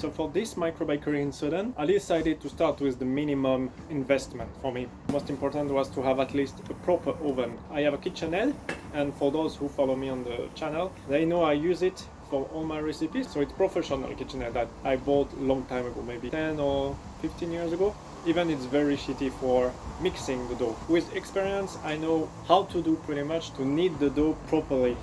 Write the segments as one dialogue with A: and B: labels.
A: So for this micro bakery in Sweden, I decided to start with the minimum investment for me. Most important was to have at least a proper oven. I have a KitchenAid, and for those who follow me on the channel, they know I use it for all my recipes. So it's professional KitchenAid that I bought a long time ago, maybe 10 or 15 years ago. Even it's very shitty for mixing the dough. With experience, I know how to do pretty much to knead the dough properly.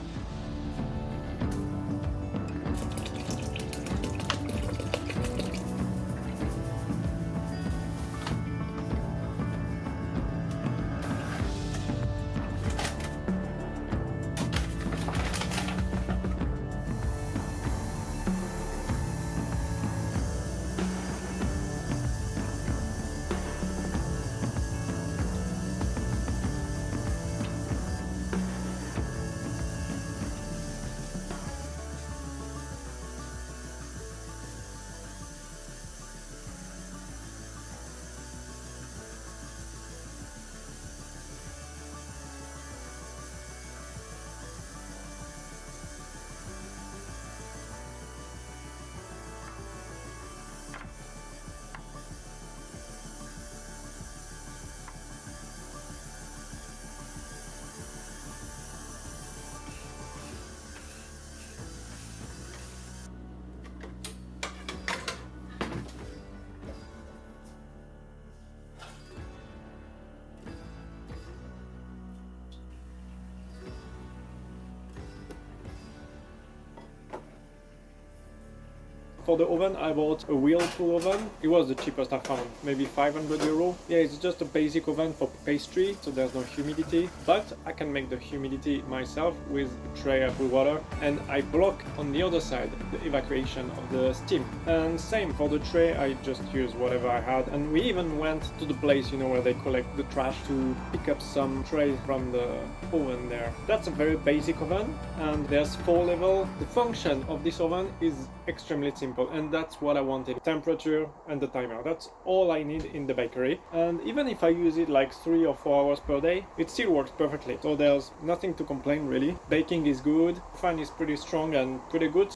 A: For the oven, I bought a Whirlpool oven. It was the cheapest I found, maybe 500 euro. Yeah, it's just a basic oven for pastry, so there's no humidity. But I can make the humidity myself with a tray I put water, and I block on the other side the evacuation of the steam. And same for the tray, I just used whatever I had. And we even went to the place, you know, where they collect the trash to pick up some trays from the oven there. That's a very basic oven, and there's 4 levels. The function of this oven is extremely simple, and that's what I wanted. Temperature and the timer, that's all I need in the bakery. And even if I use it like 3 or 4 hours per day, it still works perfectly, so there's nothing to complain really. Baking is good, fan is pretty strong and pretty good.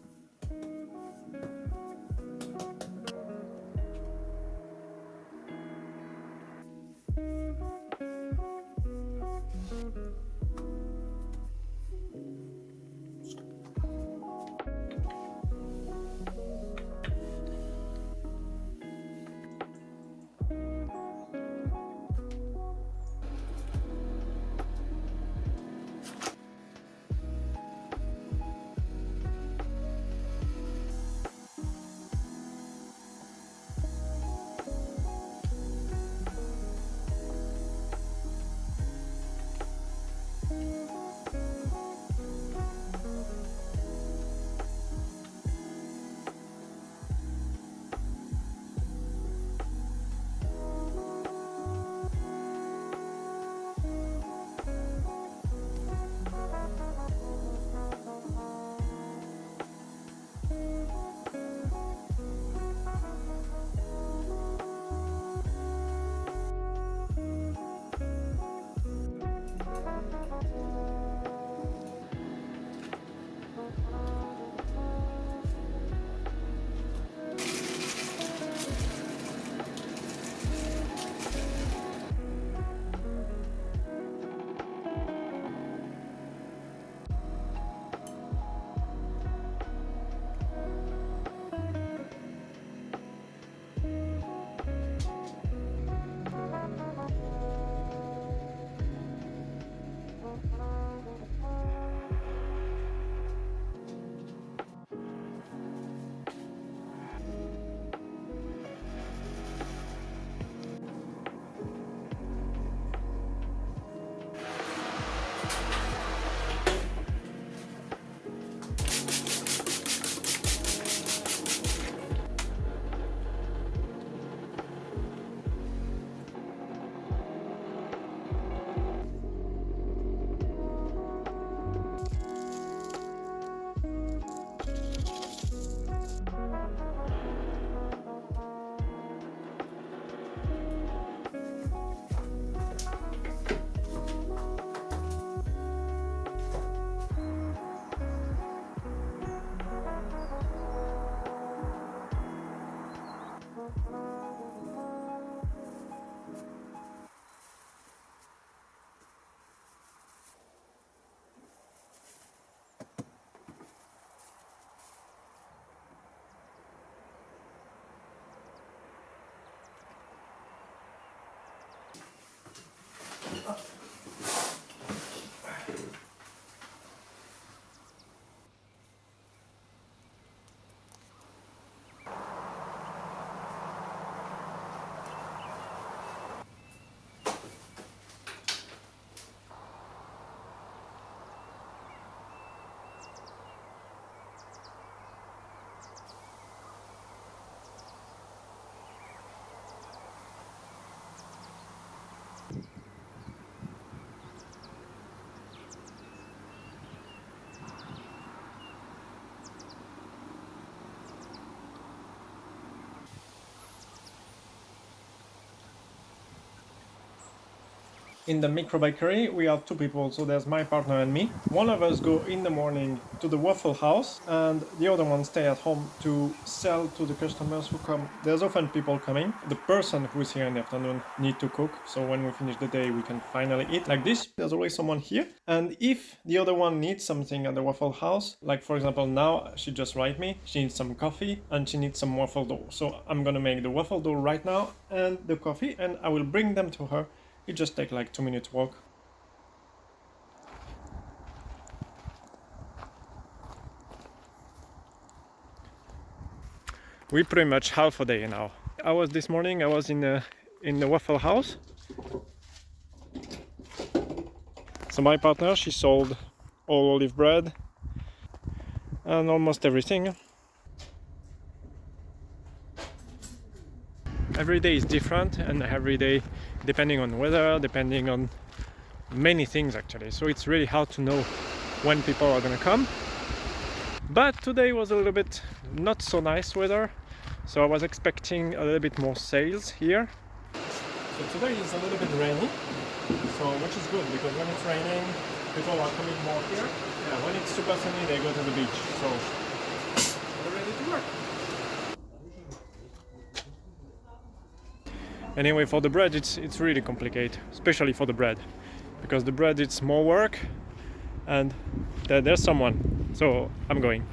A: In the micro bakery, we are two people, so there's my partner and me. One of us go in the morning to the waffle house, and the other one stay at home to sell to the customers who come. There's often people coming. The person who's here in the afternoon need to cook, so when we finish the day, we can finally eat like this. There's always someone here, and if the other one needs something at the waffle house, like for example now, she just write me, she needs some coffee and she needs some waffle dough. So I'm gonna make the waffle dough right now and the coffee, and I will bring them to her. It just takes like 2 minutes walk. We pretty much half a day now. This morning I was in the waffle house. So my partner, she sold all olive bread and almost everything. Every day is different, and every day depending on weather, depending on many things actually. So it's really hard to know when people are gonna come. But today was a little bit not so nice weather, so I was expecting a little bit more sales here. So today is a little bit rainy, so which is good because when it's raining, people are coming more here. Yeah, when it's super sunny, they go to the beach. So we're ready to work. Anyway, for the bread, it's really complicated, especially for the bread, because the bread it's more work, and there's someone. So I'm going.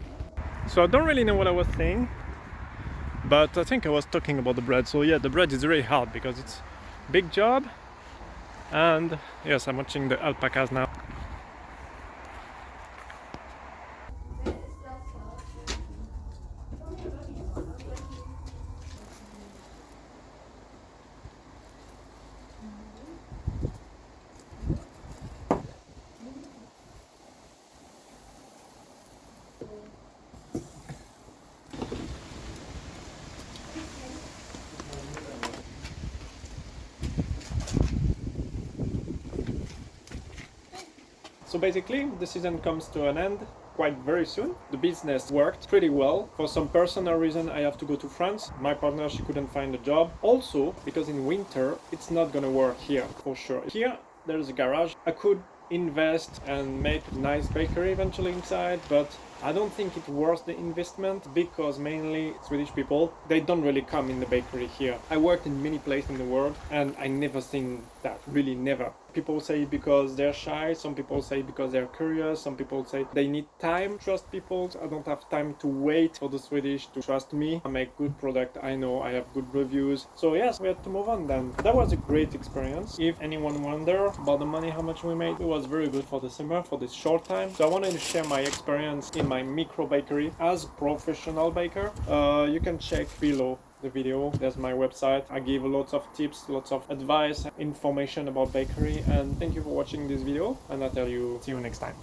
A: So I don't really know what I was saying, but I think I was talking about the bread. So yeah, the bread is really hard because it's a big job, and yes, I'm watching the alpacas now. So basically, the season comes to an end quite very soon. The business worked pretty well. For some personal reason, I have to go to France. My partner, she couldn't find a job. Also, because in winter, it's not gonna work here for sure. Here, there's a garage. I could invest and make a nice bakery eventually inside, but I don't think it's worth the investment because mainly Swedish people, they don't really come in the bakery here. I worked in many places in the world and I never seen that, really never. People say because they're shy, some people say because they're curious, some people say they need time to trust people. I don't have time to wait for the Swedish to trust me. I make good product, I know I have good reviews. So yes, we had to move on then. That was a great experience. If anyone wonder about the money, how much we made, it was very good for the summer, for this short time. So I wanted to share my experience in my micro bakery as a professional baker. You can check below the video, there's my website. I give lots of tips, lots of advice, information about bakery, and thank you for watching this video, and I'll tell you, see you next time.